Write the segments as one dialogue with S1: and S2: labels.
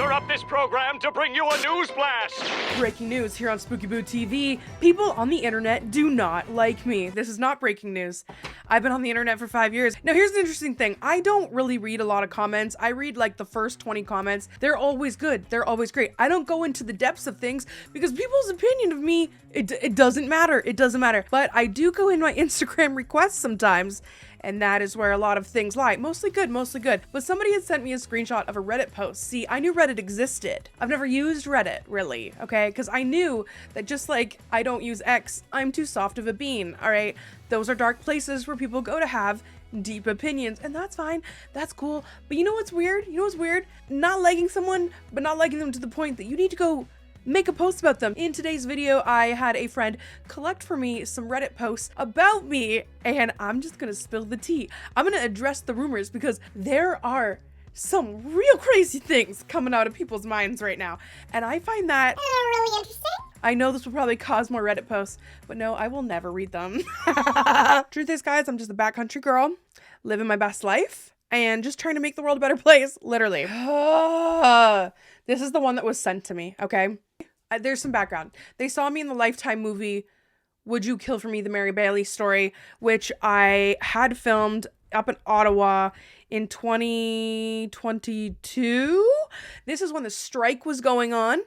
S1: interrupt this program to bring you a news blast.
S2: Breaking news here on Spooky Boo TV. People on the internet do not like me. This is not breaking news. I've been on the internet for 5 years. Now here's an interesting thing. I don't really read a lot of comments. I read like the first 20 comments. They're always good. They're always great. I don't go into the depths of things because people's opinion of me, it doesn't matter. It doesn't matter. But I do go in my Instagram requests sometimes, and that is where a lot of things lie. Mostly good, mostly good. But somebody had sent me a screenshot of a Reddit post. See, I knew Reddit existed. I've never used Reddit, really, okay? Because I knew that just like I don't use X, I'm too soft of a bean, all right? Those are dark places where people go to have deep opinions, and that's fine. That's cool. But you know what's weird? You know what's weird? Not liking someone, but not liking them to the point that you need to go make a post about them. In today's video, I had a friend collect for me some Reddit posts about me, and I'm just gonna spill the tea. I'm gonna address the rumors because there are some real crazy things coming out of people's minds right now, and I find that
S3: really interesting.
S2: I know this will probably cause more Reddit posts, but no, I will never read them. Truth is, guys, I'm just a backcountry girl living my best life and just trying to make the world a better place, literally. This is the one that was sent to me, okay? There's some background. They saw me in the Lifetime movie, Would You Kill For Me, the Mary Bailey story, which I had filmed up in Ottawa in 2022. This is when the strike was going on,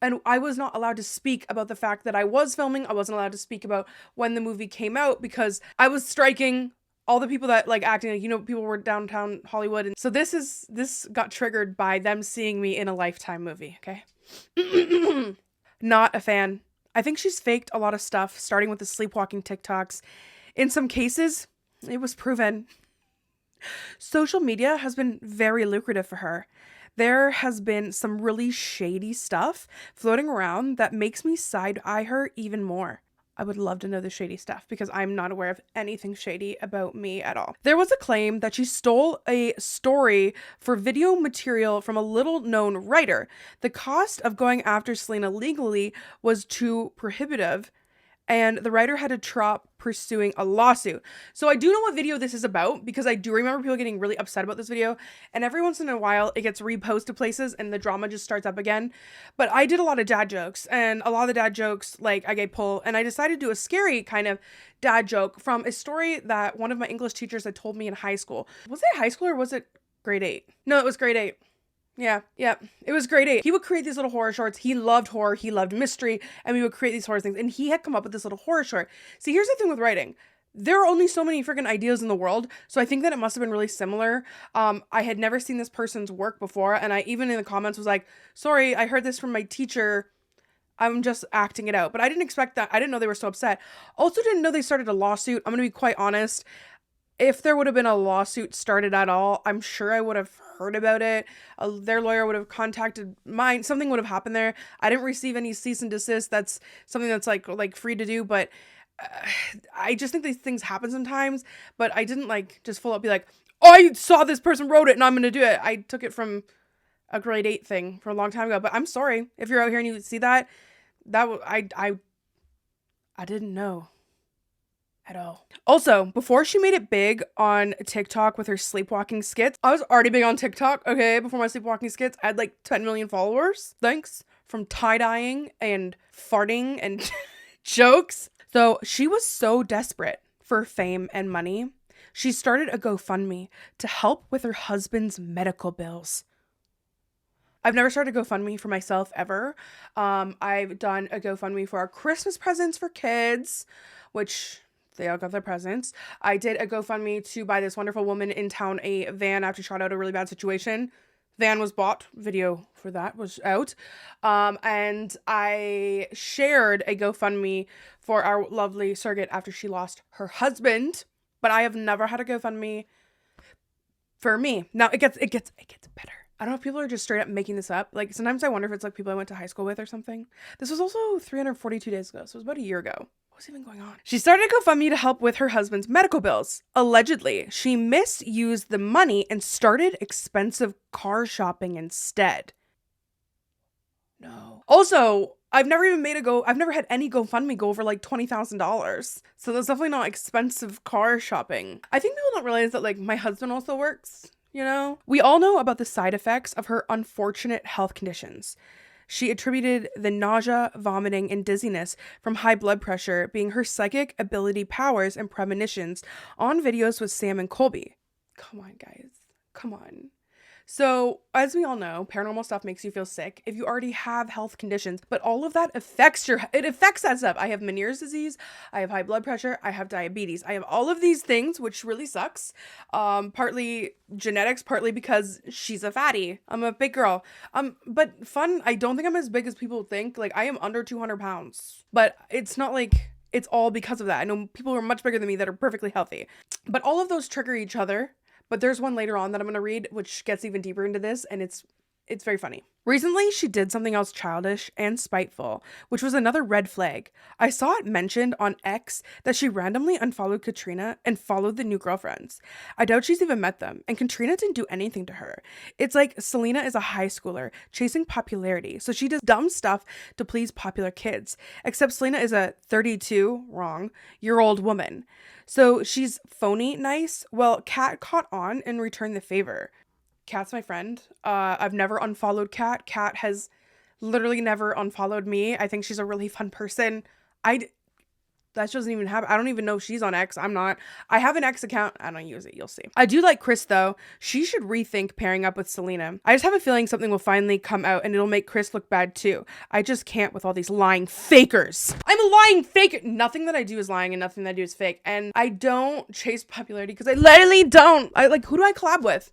S2: and I was not allowed to speak about the fact that I was filming. I wasn't allowed to speak about when the movie came out because I was striking. All the people that like acting like, you know, people were downtown Hollywood. And so this got triggered by them seeing me in a Lifetime movie, okay? Not a fan. I think she's faked a lot of stuff, starting with the sleepwalking TikToks. In some cases, it was proven. Social media has been very lucrative for her. There has been some really shady stuff floating around that makes me side-eye her even more. I would love to know the shady stuff because I'm not aware of anything shady about me at all. There was a claim that she stole a story for video material from a little known writer. The cost of going after Selena legally was too prohibitive, and the writer had to drop pursuing a lawsuit. So I do know what video this is about because I do remember people getting really upset about this video, and every once in a while it gets reposted places and the drama just starts up again. But I did a lot of dad jokes, and a lot of the dad jokes, like, I get pulled, and I decided to do a scary kind of dad joke from a story that one of my English teachers had told me in high school. Was it high school or was it grade 8? No, it was grade 8. Yeah, it was grade 8. He would create these little horror shorts. He loved horror, he loved mystery, and we would create these horror things, and he had come up with this little horror short. See, here's the thing with writing. There are only so many freaking ideas in the world, so I think that it must have been really similar. I had never seen this person's work before, and I even in the comments was like, sorry, I heard this from my teacher. I'm just acting it out. But I didn't expect that. I didn't know they were so upset. Also didn't know they started a lawsuit. I'm going to be quite honest. If there would have been a lawsuit started at all, I'm sure I would have heard about it. Their lawyer would have contacted mine. Something would have happened there. I didn't receive any cease and desist. That's something that's like free to do. But I just think these things happen sometimes. But I didn't like just full up be like, oh, I saw this person wrote it and I'm going to do it. I took it from a grade 8 thing from a long time ago. But I'm sorry if you're out here and you see that. I didn't know at all. Also, before she made it big on TikTok with her sleepwalking skits, I was already big on TikTok, okay? Before my sleepwalking skits, I had like 10 million followers. Thanks. From tie-dyeing and farting and jokes. So she was so desperate for fame and money, she started a GoFundMe to help with her husband's medical bills. I've never started a GoFundMe for myself ever. I've done a GoFundMe for our Christmas presents for kids, which they all got their presents. I did a GoFundMe to buy this wonderful woman in town a van after she got out of a really bad situation. Van was bought. Video for that was out. And I shared a GoFundMe for our lovely surrogate after she lost her husband. But I have never had a GoFundMe for me. Now it gets better. I don't know if people are just straight up making this up. Like sometimes I wonder if it's like people I went to high school with or something. This was also 342 days ago. So it was about a year ago. What's even going on? She started a GoFundMe to help with her husband's medical bills. Allegedly, she misused the money and started expensive car shopping instead. No. Also, I've never had any GoFundMe go over like $20,000. So that's definitely not expensive car shopping. I think people don't realize that like my husband also works. you know? We all know about the side effects of her unfortunate health conditions. She attributed the nausea, vomiting, and dizziness from high blood pressure being her psychic ability powers and premonitions on videos with Sam and Colby. Come on, guys. Come on. So, as we all know, paranormal stuff makes you feel sick if you already have health conditions, but all of that affects that stuff. I have Meniere's disease, I have high blood pressure, I have diabetes. I have all of these things, which really sucks. Partly genetics, partly because she's a fatty. I'm a big girl. But fun, I don't think I'm as big as people think. Like, I am under 200 pounds, but it's not like it's all because of that. I know people who are much bigger than me that are perfectly healthy, but all of those trigger each other. But there's one later on that I'm going to read, which gets even deeper into this, and it's very funny. Recently, she did something else childish and spiteful, which was another red flag. I saw it mentioned on X that she randomly unfollowed Katrina and followed the new girlfriends. I doubt she's even met them, and Katrina didn't do anything to her. It's like Selena is a high schooler chasing popularity, so she does dumb stuff to please popular kids, except Selena is a 32-year-old woman. So she's phony nice. Well, Kat caught on and returned the favor. Kat's my friend. I've never unfollowed Kat. Kat has literally never unfollowed me. I think she's a really fun person. That doesn't even happen. I don't even know if she's on X. I'm not. I have an X account. I don't use it. You'll see. I do like Chris, though. She should rethink pairing up with Selena. I just have a feeling something will finally come out and it'll make Chris look bad, too. I just can't with all these lying fakers. I'm a lying faker. Nothing that I do is lying and nothing that I do is fake. And I don't chase popularity because I literally don't. Who do I collab with?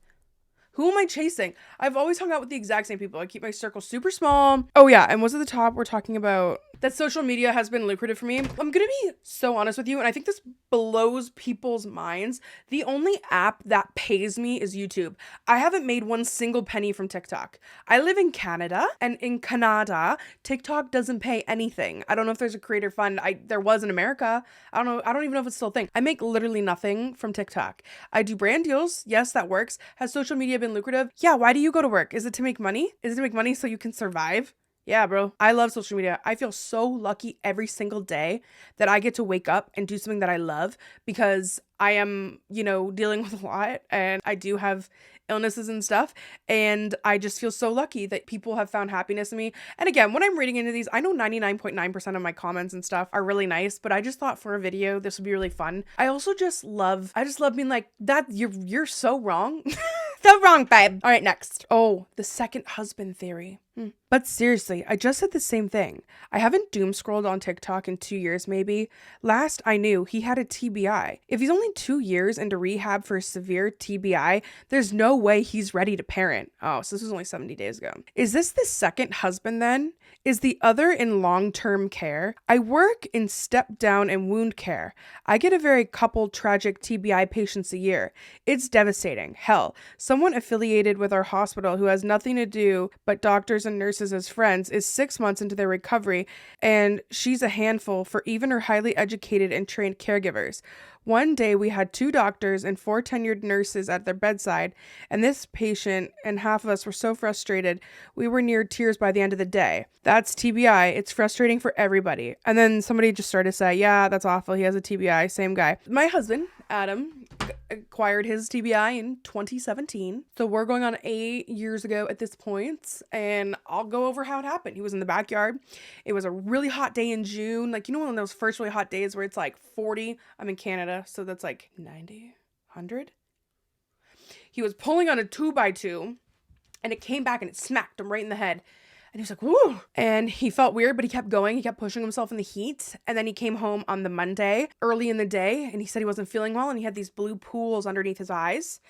S2: Who am I chasing? I've always hung out with the exact same people. I keep my circle super small. Oh yeah, and was at the top, we're talking about that social media has been lucrative for me. I'm gonna be so honest with you, and I think this blows people's minds. The only app that pays me is YouTube. I haven't made one single penny from TikTok. I live in Canada, and in Canada, TikTok doesn't pay anything. I don't know if there's a creator fund. There was in America. I don't know. I don't even know if it's still a thing. I make literally nothing from TikTok. I do brand deals. Yes, that works. Has social media been lucrative? Yeah, why do you go to work? Is it to make money? Is it to make money so you can survive? Yeah, bro. I love social media. I feel so lucky every single day that I get to wake up and do something that I love because I am, dealing with a lot and I do have illnesses and stuff. And I just feel so lucky that people have found happiness in me. And again, when I'm reading into these, I know 99.9% of my comments and stuff are really nice, but I just thought for a video, this would be really fun. I just love being like, that you're so wrong. So wrong, babe. All right, next. Oh, the second husband theory. But seriously, I just said the same thing. I haven't doom scrolled on TikTok in 2 years maybe. Last I knew, he had a TBI. If he's only 2 years into rehab for a severe TBI, there's no way he's ready to parent. Oh, so this was only 70 days ago. Is this the second husband then? Is the other in long-term care? I work in step down and wound care. I get a very couple tragic TBI patients a year. It's devastating. Hell, someone affiliated with our hospital who has nothing to do but doctors and nurses as friends is 6 months into their recovery, and she's a handful for even her highly educated and trained caregivers. One day we had 2 doctors and 4 tenured nurses at their bedside, and this patient and half of us were so frustrated we were near tears by the end of the day. That's TBI. It's frustrating for everybody. And then somebody just started to say, yeah, that's awful. He has a TBI. Same guy. My husband, Adam, acquired his TBI in 2017. So we're going on 8 years ago at this point, and I'll go over how it happened. He was in the backyard. It was a really hot day in June. One of those first really hot days where it's like 40. I'm in Canada, so that's like 90, 100. He was pulling on a 2x2, and it came back and it smacked him right in the head. And he was like, woo. And he felt weird, but he kept going. He kept pushing himself in the heat. And then he came home on the Monday, early in the day, and he said he wasn't feeling well, and he had these blue pools underneath his eyes.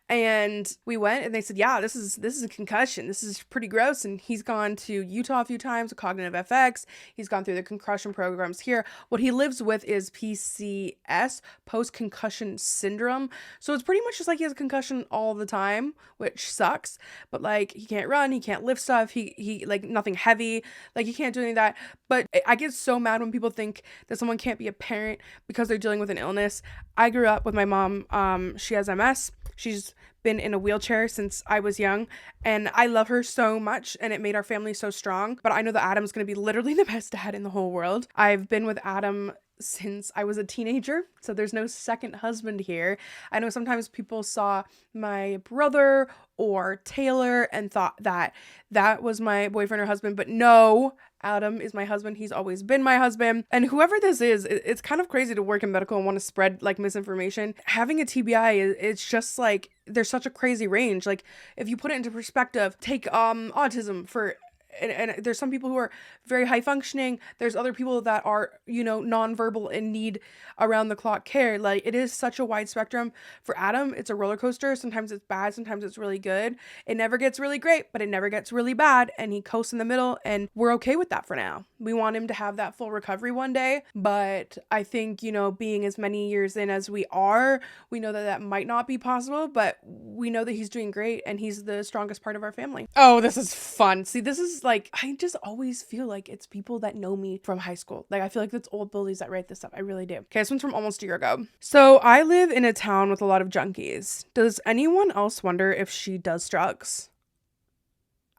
S2: And we went and they said, yeah, this is a concussion. This is pretty gross. And he's gone to Utah a few times, Cognitive FX. He's gone through the concussion programs here. What he lives with is PCS, post-concussion syndrome. So it's pretty much just like he has a concussion all the time, which sucks. But he can't run, he can't lift stuff, he nothing heavy, he can't do any of that. But I get so mad when people think that someone can't be a parent because they're dealing with an illness. I grew up with my mom. She has MS. She's been in a wheelchair since I was young, and I love her so much, and it made our family so strong. But I know that Adam's going to be literally the best dad in the whole world. I've been with Adam since I was a teenager. So there's no second husband here. I know sometimes people saw my brother or Taylor and thought that that was my boyfriend or husband, but no, Adam is my husband. He's always been my husband. And whoever this is, it's kind of crazy to work in medical and want to spread like misinformation. Having a TBI it's just like there's such a crazy range. Like if you put it into perspective, take autism for and there's some people who are very high functioning. There's other people that are, you know, nonverbal and need around the clock care. Like it is such a wide spectrum. For Adam, it's a roller coaster. Sometimes it's bad, sometimes it's really good. It never gets really great, but it never gets really bad. And he coasts in the middle, and we're okay with that for now. We want him to have that full recovery one day. But I think, you know, being as many years in as we are, we know that that might not be possible, but we know that he's doing great and he's the strongest part of our family. Oh, this is fun. See, this is like, I just always feel like it's people that know me from high school. Like, I feel like it's old bullies that write this stuff. I really do. Okay, this one's from almost a year ago. So I live in a town with a lot of junkies. Does anyone else wonder if she does drugs?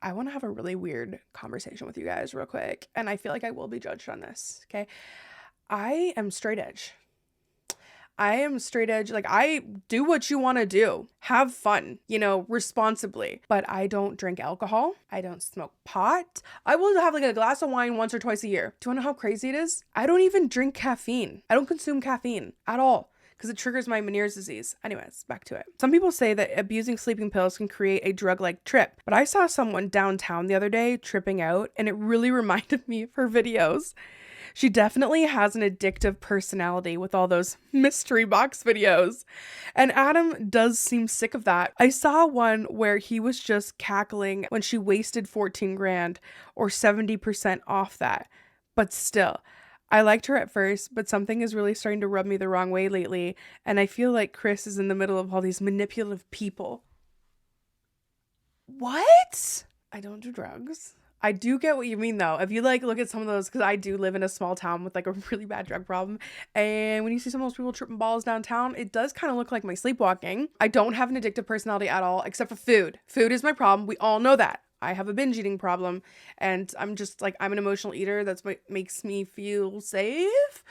S2: I want to have a really weird conversation with you guys real quick. And I feel like I will be judged on this. Okay. I am straight edge. Like, I do what you want to do. Have fun, you know, responsibly. But I don't drink alcohol. I don't smoke pot. I will have like a glass of wine once or twice a year. Do you want to know how crazy it is? I don't even drink caffeine. I don't consume caffeine at all because it triggers my Meniere's disease. Anyways, back to it. Some people say that abusing sleeping pills can create a drug-like trip. But I saw someone downtown the other day tripping out, and it really reminded me of her videos. She definitely has an addictive personality with all those mystery box videos. And Adam does seem sick of that. I saw one where he was just cackling when she wasted 14 grand or 70% off that. But still, I liked her at first, but something is really starting to rub me the wrong way lately. And I feel like Chris is in the middle of all these manipulative people. What? I don't do drugs. I do get what you mean though. If you like look at some of those, because I do live in a small town with like a really bad drug problem, and when you see some of those people tripping balls downtown, it does kind of look like my sleepwalking. I don't have an addictive personality at all, except for food. Food is my problem. We all know that. I have a binge eating problem, and I'm just like, I'm an emotional eater. That's what makes me feel safe.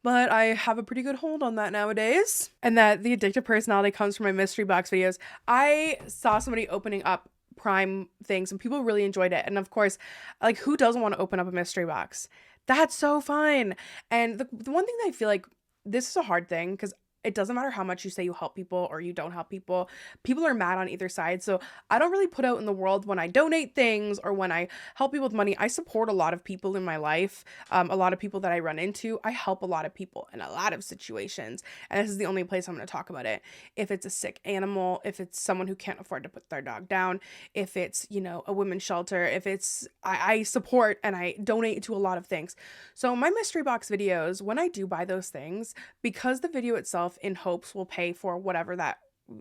S2: But I have a pretty good hold on that nowadays. And that the addictive personality comes from my mystery box videos. I saw somebody opening up Prime things and people really enjoyed it. And of course, like, who doesn't want to open up a mystery box? That's so fun. And the one thing that I feel like, this is a hard thing because it doesn't matter how much you say you help people or you don't help people. People are mad on either side. So I don't really put out in the world when I donate things or when I help people with money. I support a lot of people in my life. A lot of people that I run into. I help a lot of people in a lot of situations. And this is the only place I'm going to talk about it. If it's a sick animal, if it's someone who can't afford to put their dog down, if it's, you know, a women's shelter, if it's, I support and I donate to a lot of things. So my mystery box videos, when I do buy those things, because the video itself in hopes will pay for whatever that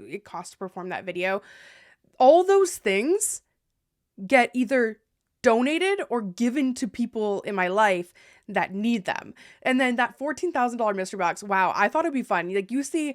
S2: it costs to perform that video, all those things get either donated or given to people in my life that need them. And then that $14,000 mystery box, wow, I thought it'd be fun. Like, you see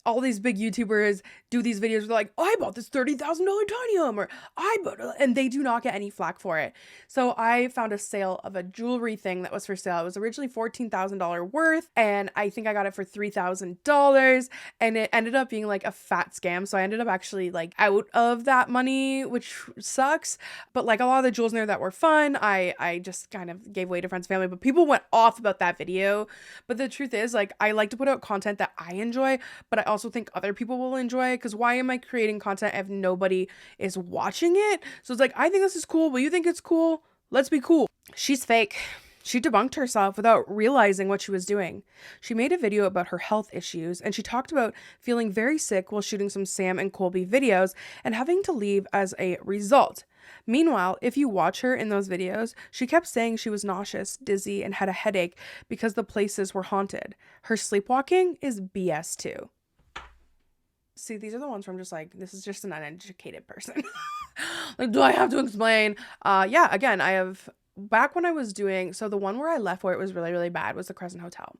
S2: all these big YouTubers do these videos where they're like, I bought this $30,000 tiny home, or I bought it, and they do not get any flack for it. So I found a sale of a jewelry thing that was for sale. It was originally $14,000 worth, and I think I got it for $3,000, and it ended up being like a fat scam. So I ended up actually like out of that money, which sucks. But like a lot of the jewels in there that were fun, I just kind of gave away to friends and family, but people went off about that video. But the truth is, like, I like to put out content that I enjoy, but I also think other people will enjoy it, because why am I creating content if nobody is watching it? So it's like, I think this is cool, but you think it's cool? Let's be cool. She's fake. She debunked herself without realizing what she was doing. She made a video about her health issues, and she talked about feeling very sick while shooting some Sam and Colby videos and having to leave as a result. Meanwhile, if you watch her in those videos, she kept saying she was nauseous, dizzy, and had a headache because the places were haunted. Her sleepwalking is BS too. See, these are the ones where I'm just like, this is just an uneducated person. Like, do I have to explain? Yeah, again, I have, back when I was doing, so the one where I left where it was really, really bad was the Crescent Hotel.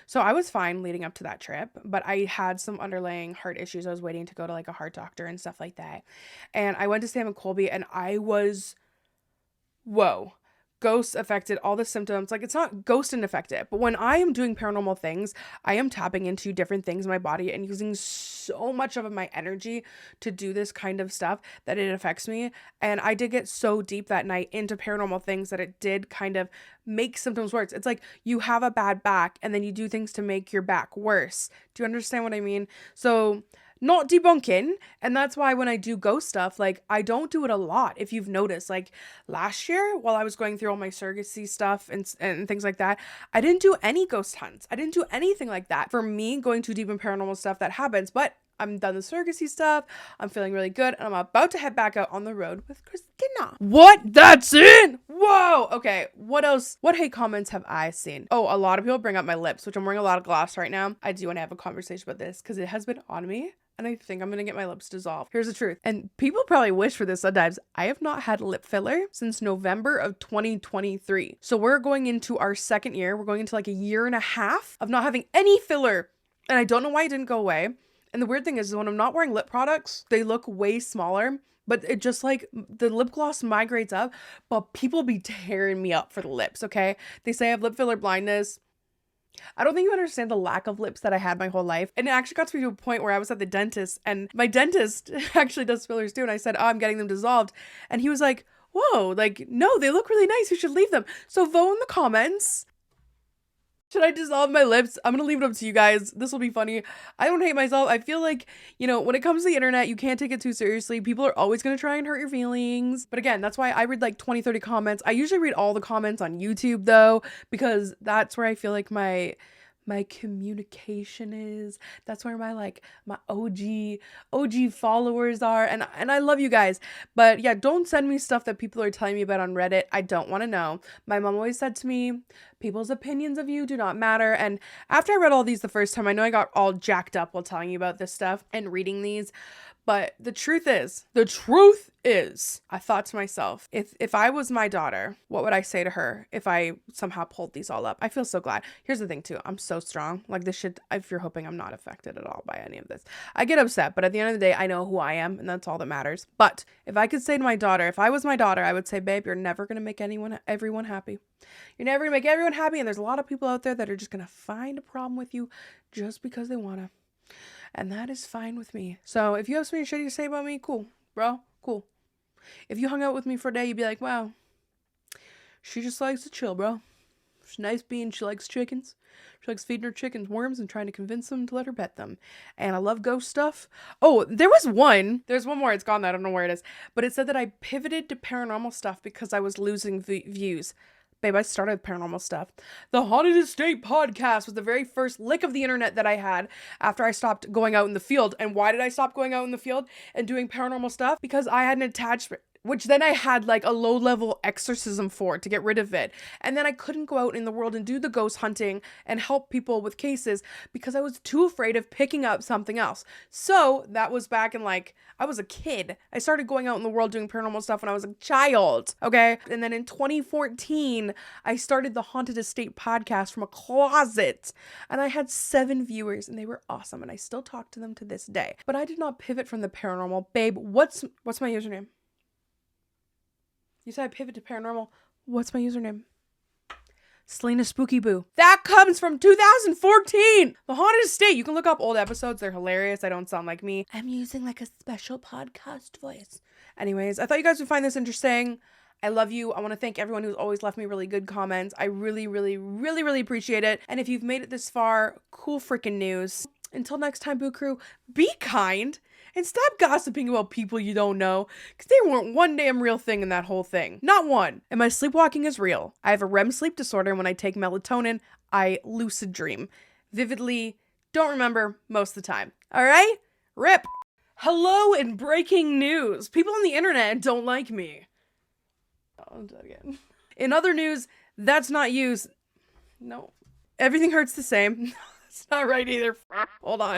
S2: So I was fine leading up to that trip, but I had some underlying heart issues. I was waiting to go to like a heart doctor and stuff like that. And I went to Sam and Colby, and I was, whoa. ghosts affected all the symptoms. Like, it's not ghost didn't affect it, but when I am doing paranormal things, I am tapping into different things in my body and using so much of my energy to do this kind of stuff that it affects me. And I did get so deep that night into paranormal things that it did kind of make symptoms worse. It's like you have a bad back and then you do things to make your back worse. Do you understand what I mean? So not debunking, and that's why when I do ghost stuff, like, I don't do it a lot. If you've noticed, like last year while I was going through all my surrogacy stuff and things like that, I didn't do any ghost hunts. I didn't do anything like that. For me, going too deep in paranormal stuff, that happens, but I'm done the surrogacy stuff. I'm feeling really good, and I'm about to head back out on the road with Christina. What? That's it? Whoa. Okay. What else? What hate comments have I seen? Oh, a lot of people bring up my lips, which I'm wearing a lot of gloss right now. I do want to have a conversation about this because it has been on me. And I think I'm going to get my lips dissolved. Here's the truth. And people probably wish for this sometimes. I have not had lip filler since November of 2023. So we're going into our second year. We're going into like a year and a half of not having any filler. And I don't know why it didn't go away. And the weird thing is when I'm not wearing lip products, they look way smaller. But it just like the lip gloss migrates up. But people be tearing me up for the lips, okay? They say I have lip filler blindness. I don't think you understand the lack of lips that I had my whole life. And it actually got to me to a point where I was at the dentist, and my dentist actually does fillers too. And I said, oh, I'm getting them dissolved. And he was like, whoa, like, no, they look really nice. You should leave them. So vote in the comments. Should I dissolve my lips? I'm going to leave it up to you guys. This will be funny. I don't hate myself. I feel like, when it comes to the internet, you can't take it too seriously. People are always going to try and hurt your feelings. But again, that's why I read like 20, 30 comments. I usually read all the comments on YouTube though, because that's where I feel like my communication is. That's where my OG followers are, and I love you guys. But yeah, don't send me stuff that people are telling me about on Reddit. I don't want to know. My mom always said to me, people's opinions of you do not matter. And after I read all these the first time, I know I got all jacked up while telling you about this stuff and reading these. But the truth is, I thought to myself, if I was my daughter, what would I say to her if I somehow pulled these all up? I feel so glad. Here's the thing too. I'm so strong. Like this shit, if you're hoping I'm not affected at all by any of this, I get upset, but at the end of the day, I know who I am and that's all that matters. But if I could say to my daughter, if I was my daughter, I would say, babe, you're never going to make everyone happy. You're never going to make everyone happy. And there's a lot of people out there that are just going to find a problem with you just because they want to. And that is fine with me. So if you have something shitty to say about me, cool, bro, cool. If you hung out with me for a day, you'd be like, wow, she just likes to chill, bro. She's nice being, she likes chickens. She likes feeding her chickens worms and trying to convince them to let her pet them. And I love ghost stuff. Oh, there's one more. It's gone. I don't know where it is. But it said that I pivoted to paranormal stuff because I was losing views. Babe, I started with paranormal stuff. The Haunted Estate podcast was the very first lick of the internet that I had after I stopped going out in the field. And why did I stop going out in the field and doing paranormal stuff? Because I had an attachment, which then I had like a low-level exorcism for to get rid of it. And then I couldn't go out in the world and do the ghost hunting and help people with cases because I was too afraid of picking up something else. So that was back in I was a kid. I started going out in the world doing paranormal stuff when I was a child, okay? And then in 2014, I started the Haunted Estate podcast from a closet. And I had 7 viewers and they were awesome. And I still talk to them to this day. But I did not pivot from the paranormal. Babe, what's my username? You said I pivot to paranormal. What's my username? Selena Spooky Boo. That comes from 2014. The Haunted Estate. You can look up old episodes. They're hilarious. I don't sound like me. I'm using like a special podcast voice. Anyways, I thought you guys would find this interesting. I love you. I want to thank everyone who's always left me really good comments. I really, really, really, really appreciate it. And if you've made it this far, cool freaking news. Until next time, Boo Crew, be kind. And stop gossiping about people you don't know, because they weren't one damn real thing in that whole thing. Not one. And my sleepwalking is real. I have a REM sleep disorder, and when I take melatonin, I lucid dream. Vividly, don't remember most of the time. Alright? RIP. Hello and breaking news. People on the internet don't like me. I'll do it again. In other news, that's not used. No. Everything hurts the same. It's not right either. Hold on.